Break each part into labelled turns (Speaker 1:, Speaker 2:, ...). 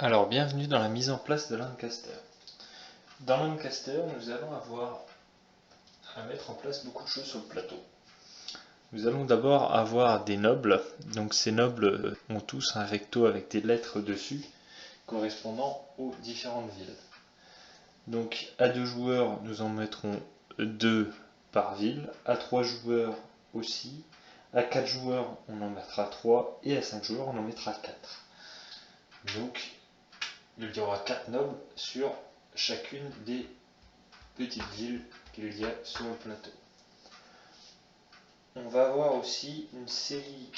Speaker 1: Alors, bienvenue dans la mise en place de Lancaster. Dans Lancaster, nous allons avoir à mettre en place beaucoup de choses sur le plateau. Nous allons d'abord avoir des nobles. Donc ces nobles ont tous un recto avec des lettres dessus, correspondant aux différentes villes. Donc à 2 joueurs, nous en mettrons 2 par ville. À 3 joueurs aussi. À 4 joueurs, on en mettra 3. Et à 5 joueurs, on en mettra 4. Donc il y aura 4 nobles sur chacune des petites villes qu'il y a sur le plateau. On va avoir aussi une série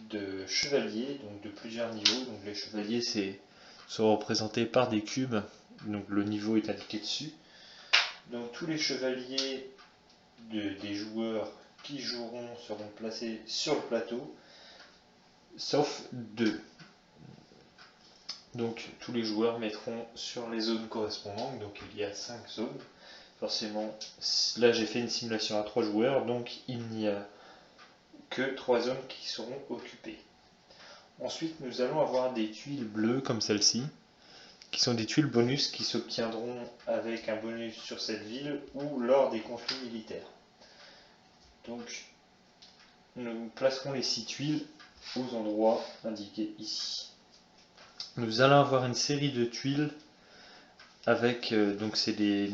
Speaker 1: de chevaliers, donc de plusieurs niveaux. Donc les chevaliers sont représentés par des cubes, donc le niveau est indiqué dessus. Donc tous les chevaliers des joueurs qui joueront seront placés sur le plateau, sauf 2. Donc tous les joueurs mettront sur les zones correspondantes, donc il y a 5 zones. Forcément, là j'ai fait une simulation à 3 joueurs, donc il n'y a que 3 zones qui seront occupées. Ensuite, nous allons avoir des tuiles bleues comme celle-ci, qui sont des tuiles bonus qui s'obtiendront avec un bonus sur cette ville ou lors des conflits militaires. Donc, nous placerons les 6 tuiles aux endroits indiqués ici. Nous allons avoir une série de tuiles avec, donc c'est des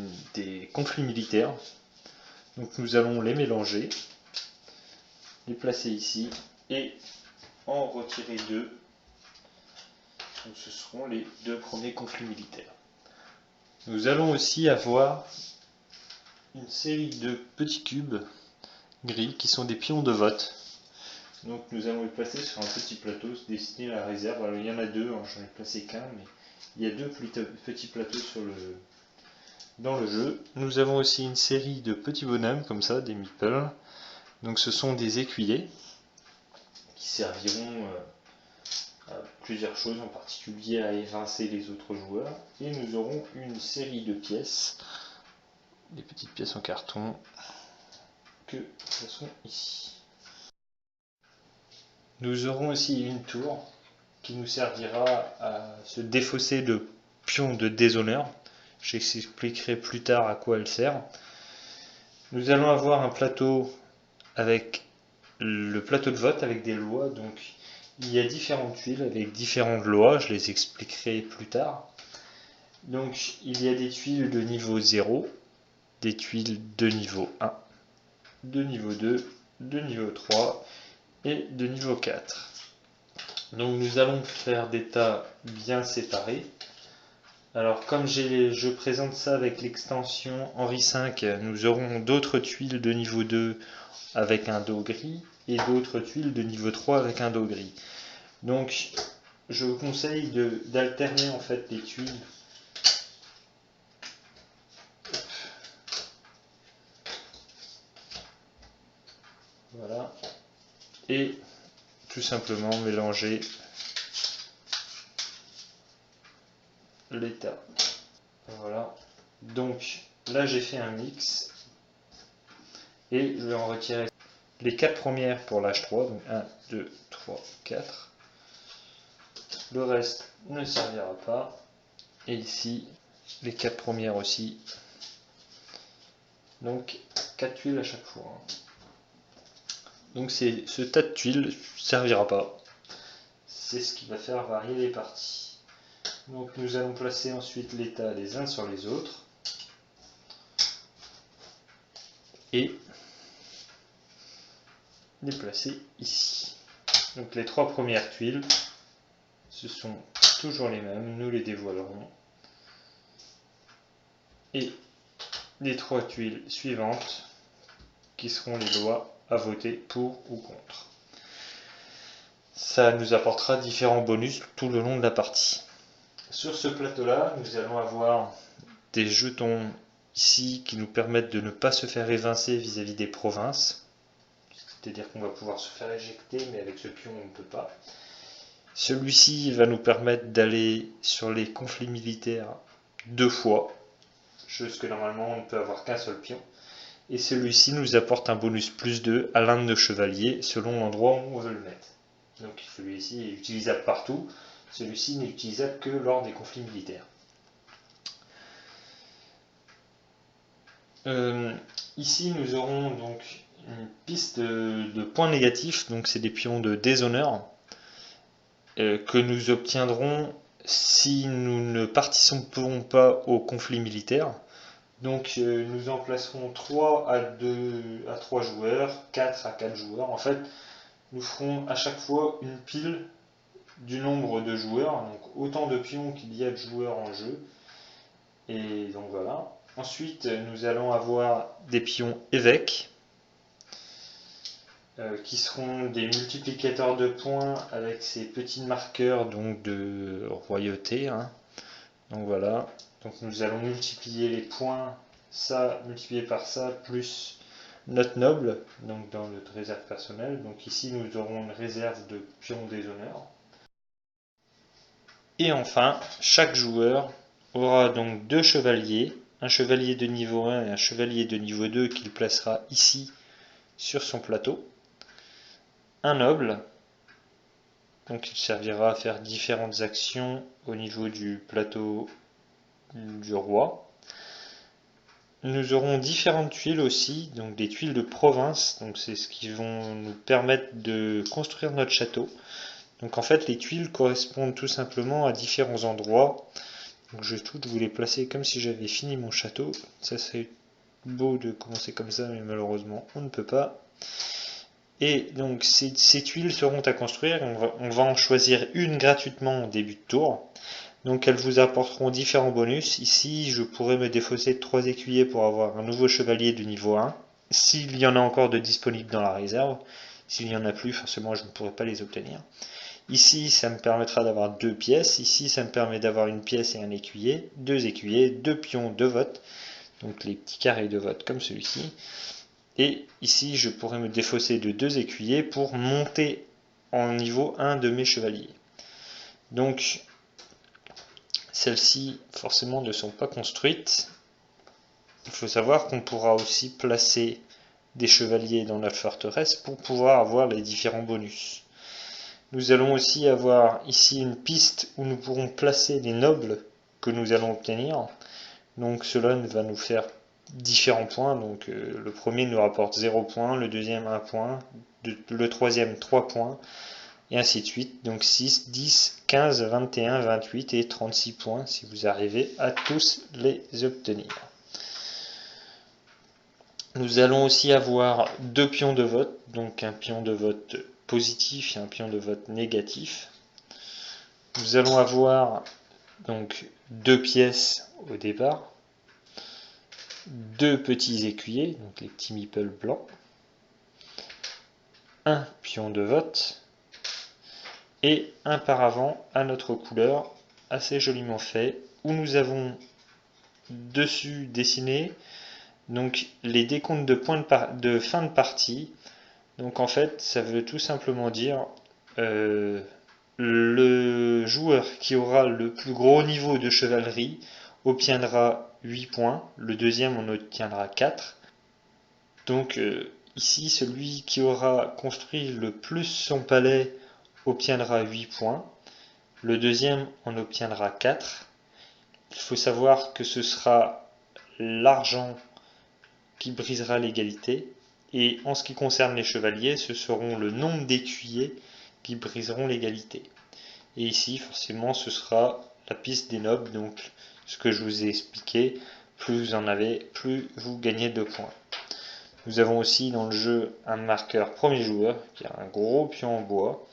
Speaker 1: conflits militaires. Donc nous allons les mélanger, les placer ici et en retirer 2. Donc ce seront les 2 premiers conflits militaires. Nous allons aussi avoir une série de petits cubes gris qui sont des pions de vote. Donc nous allons les placer sur un petit plateau destiné à la réserve. Alors il y en a 2, j'en ai placé qu'un, mais il y a 2 petits plateaux dans le jeu. Nous avons aussi une série de petits bonhommes comme ça, des meeples. Donc ce sont des écuyers qui serviront à plusieurs choses, en particulier à évincer les autres joueurs. Et nous aurons une série de pièces, des petites pièces en carton, que nous plaçons ici. Nous aurons aussi une tour qui nous servira à se défausser de pions de déshonneur. J'expliquerai plus tard à quoi elle sert. Nous allons avoir un plateau avec le plateau de vote avec des lois. Donc il y a différentes tuiles avec différentes lois, je les expliquerai plus tard. Donc il y a des tuiles de niveau 0, des tuiles de niveau 1, de niveau 2, de niveau 3 et de niveau 4. Donc nous allons faire des tas bien séparés. Alors comme je présente ça avec l'extension Henri V, nous aurons d'autres tuiles de niveau 2 avec un dos gris et d'autres tuiles de niveau 3 avec un dos gris. Donc je vous conseille d'alterner en fait les tuiles. Voilà. Et tout simplement mélanger l'état. Voilà. Donc là j'ai fait un mix et je vais en retirer les 4 premières pour l'âge 3, donc 1, 2, 3, 4. Le reste ne servira pas. Et ici, les 4 premières aussi. Donc 4 tuiles à chaque fois. Donc ce tas de tuiles ne servira pas. C'est ce qui va faire varier les parties. Donc nous allons placer ensuite les tas les uns sur les autres. Et les placer ici. Donc les 3 premières tuiles, ce sont toujours les mêmes, nous les dévoilerons. Et les 3 tuiles suivantes, qui seront les lois à voter pour ou contre. Ça nous apportera différents bonus tout le long de la partie. Sur ce plateau-là, nous allons avoir des jetons ici qui nous permettent de ne pas se faire évincer vis-à-vis des provinces. C'est-à-dire qu'on va pouvoir se faire éjecter, mais avec ce pion on ne peut pas. Celui-ci va nous permettre d'aller sur les conflits militaires 2 fois, chose que normalement on ne peut avoir qu'un seul pion. Et celui-ci nous apporte un bonus plus 2 à l'un de nos chevaliers selon l'endroit où on veut le mettre. Donc celui-ci est utilisable partout, Celui-ci n'est utilisable que lors des conflits militaires. Ici, nous aurons donc une piste de points négatifs, donc c'est des pions de déshonneur que nous obtiendrons si nous ne participons pas au conflit militaire. Donc nous en placerons 3 à 3 joueurs, 4 à 4 joueurs. En fait, nous ferons à chaque fois une pile du nombre de joueurs, donc autant de pions qu'il y a de joueurs en jeu. Et donc voilà. Ensuite, nous allons avoir des pions évêques qui seront des multiplicateurs de points avec ces petits marqueurs donc de royauté. Donc voilà. Donc nous allons multiplier les points, ça multiplié par ça, plus notre noble, donc dans notre réserve personnelle. Donc ici nous aurons une réserve de pions des honneurs. Et enfin, chaque joueur aura donc 2 chevaliers, un chevalier de niveau 1 et un chevalier de niveau 2 qu'il placera ici sur son plateau. Un noble, donc il servira à faire différentes actions au niveau du plateau du roi. Nous aurons différentes tuiles aussi, donc des tuiles de province, donc c'est ce qui vont nous permettre de construire notre château. Donc en fait les tuiles correspondent tout simplement à différents endroits. Donc je vais toutes vous les placer comme si j'avais fini mon château. Ça serait beau de commencer comme ça, mais malheureusement on ne peut pas. Et donc ces tuiles seront à construire, on va en choisir une gratuitement au début de tour. Donc elles vous apporteront différents bonus. Ici je pourrais me défausser de 3 écuyers pour avoir un nouveau chevalier de niveau 1. S'il y en a encore de disponibles dans la réserve. S'il n'y en a plus, forcément je ne pourrai pas les obtenir. Ici ça me permettra d'avoir 2 pièces. Ici ça me permet d'avoir une pièce et un écuyer. 2 écuyers, 2 pions de vote. Donc les petits carrés de vote comme celui-ci. Et ici, je pourrais me défausser de 2 écuyers pour monter en niveau 1 de mes chevaliers. Donc, celles-ci, forcément, ne sont pas construites. Il faut savoir qu'on pourra aussi placer des chevaliers dans notre forteresse pour pouvoir avoir les différents bonus. Nous allons aussi avoir ici une piste où nous pourrons placer les nobles que nous allons obtenir. Donc, cela va nous faire différents points, donc le premier nous rapporte 0 points, le deuxième 1 point, le troisième 3 points, et ainsi de suite, donc 6, 10, 15, 21, 28 et 36 points si vous arrivez à tous les obtenir. Nous allons aussi avoir 2 pions de vote, donc un pion de vote positif et un pion de vote négatif. Nous allons avoir donc 2 pièces au départ, 2 petits écuyers, donc les petits meeples blancs, un pion de vote et un paravent à notre couleur assez joliment fait où nous avons dessus dessiné donc les décomptes de points de fin de partie. Donc en fait ça veut tout simplement dire le joueur qui aura le plus gros niveau de chevalerie obtiendra 8 points, le deuxième en obtiendra 4. Donc ici, celui qui aura construit le plus son palais obtiendra 8 points, le deuxième en obtiendra 4. Il faut savoir que ce sera l'argent qui brisera l'égalité, et en ce qui concerne les chevaliers, ce seront le nombre d'écuyers qui briseront l'égalité. Et ici, forcément, ce sera la piste des nobles, donc ce que je vous ai expliqué, plus vous en avez, plus vous gagnez de points. Nous avons aussi dans le jeu un marqueur premier joueur, qui a un gros pion en bois.